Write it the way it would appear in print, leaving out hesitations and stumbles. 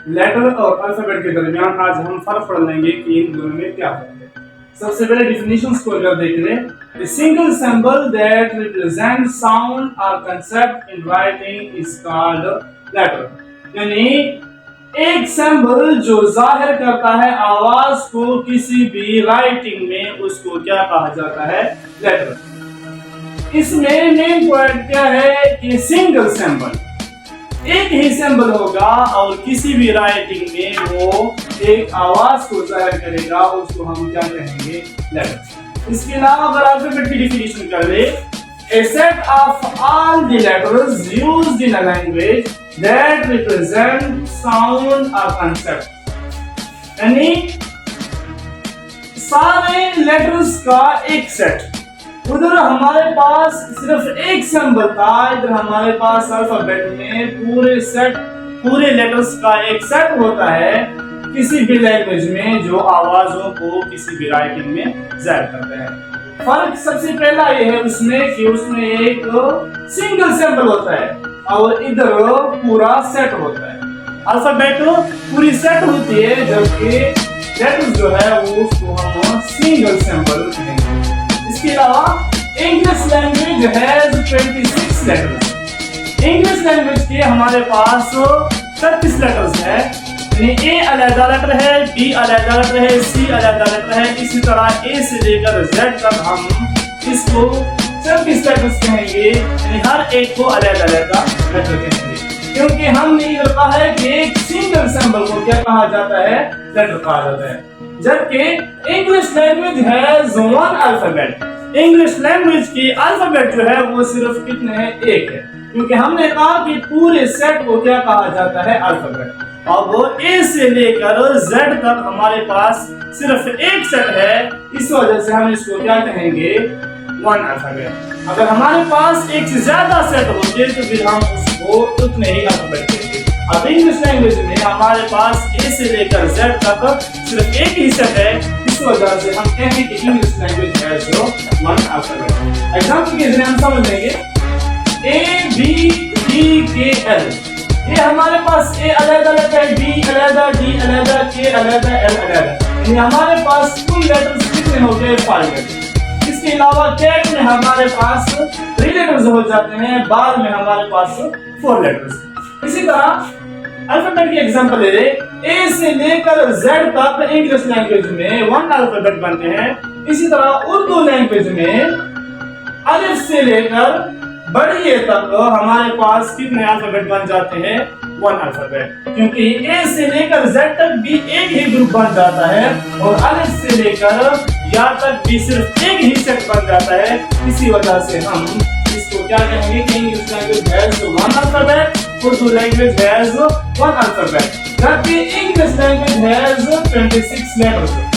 Letter और alphabet के दरमियान आज हम फर्क पढ़ लेंगे कि इन दोनों में क्या फर्क है। सबसे पहले डिफिनेशंस को अगर देख लें, a single symbol that represents sound or concept in writing is called letter। यानी एक सिंबल जो जाहिर करता है आवाज को किसी भी राइटिंग में, उसको क्या कहा जाता है? लेटर। इसमें मेन पॉइंट क्या है कि सिंगल सिंबल, एक ही सिंबल होगा और किसी भी राइटिंग में वो एक आवाज को जाहिर करेगा, उसको हम क्या कहेंगे? लेटर। इसके अलावा अगर अल्फाबेट की डिफिनेशन कर ले, a set of all the letters used in a language that represent sound or concept। यानी सारे लेटर्स का एक सेट। उधर हमारे पास सिर्फ एक सिंबल था, इधर हमारे पास अल्फाबेट में पूरे लेटर्स का एक सेट होता है किसी भी लैंग्वेज में जो आवाजों को किसी भी राइटिंग में जाहिर करते हैं। फर्क सबसे पहला ये है उसमें कि उसमें एक सिंगल सिंबल होता है और इधर पूरा सेट होता है। अल्फाबेट पूरी सेट होती है, जबकि लेटर्स जो है वो उसको हम सिंगल सिंबल कहेंगे। इसके अलावा English language has 26 letters. English language के हमारे पास 36 लेटर्स है। यानी ए अलग लेटर है, बी अलग लेटर है, सी अलग लेटर है। इसी तरह ए से लेकर जेड तक हम इसको 36 लेटर्स कहेंगे, यानी हर एक को अलग अलग लेटर कहेंगे, क्योंकि हमने इधर कहा है कि एक सिंगल सिंबल को क्या कहा जाता है? लेटर कहा जाता है। जबकि English language has one alphabet. English language की अल्फाबेट जो है वो सिर्फ कितने हैं? एक है, क्योंकि हमने कहा कि पूरे सेट को क्या कहा जाता है? अल्फाबेट। अब ए से लेकर जेड तक हमारे पास सिर्फ एक सेट है, इस वजह से हम इसको क्या कहेंगे? One alphabet. अगर हमारे पास एक से ज्यादा सेट होते तो फिर हम उसको उतने ही अल्फाबेट कहते। अब इंग्लिश लैंग्वेज में हमारे पास ए से लेकर जेड तक सिर्फ एक ही सेट है, इस वजह से हम कहेंगे कि इंग्लिश लैंग्वेज है जो वन अल्फाबेट। एग्जांपल के जरिए हम समझ लेंगे, ए बी डी के एल, ये हमारे पास ए अलग अलग है, बी अलग, डी अलग, के अलग, एल अलग। यानी हमारे पास कुल लेटर्स कितने हो गए? 5 लेटर्स। इसके अलावा कैट में हमारे पास 3 लेटर्स हो जाते हैं, बार में हमारे पास 4 लेटर्स। इसी तरह अल्फाबेट की एग्जांपल ले ले, ए से लेकर जेड तक इंग्लिश लैंग्वेज में 1 अल्फाबेट बनते हैं। इसी तरह उर्दू लैंग्वेज में अलिफ से लेकर बड़ी ए तक हमारे पास कितने अल्फाबेट बन जाते हैं? 1 अल्फाबेट, क्योंकि ए से लेकर जेड तक भी एक ही ग्रुप बन जाता है और अलिफ से लेकर या तक भी सिर्फ एक ही सेट बन जाता है। इसी वजह से हम इसको क्या कहेंगे कि English language has 1 alphabet, Urdu language has 1 alphabet, जबकि इंग्लिश लैंग्वेज हैज 26 लेटर्स।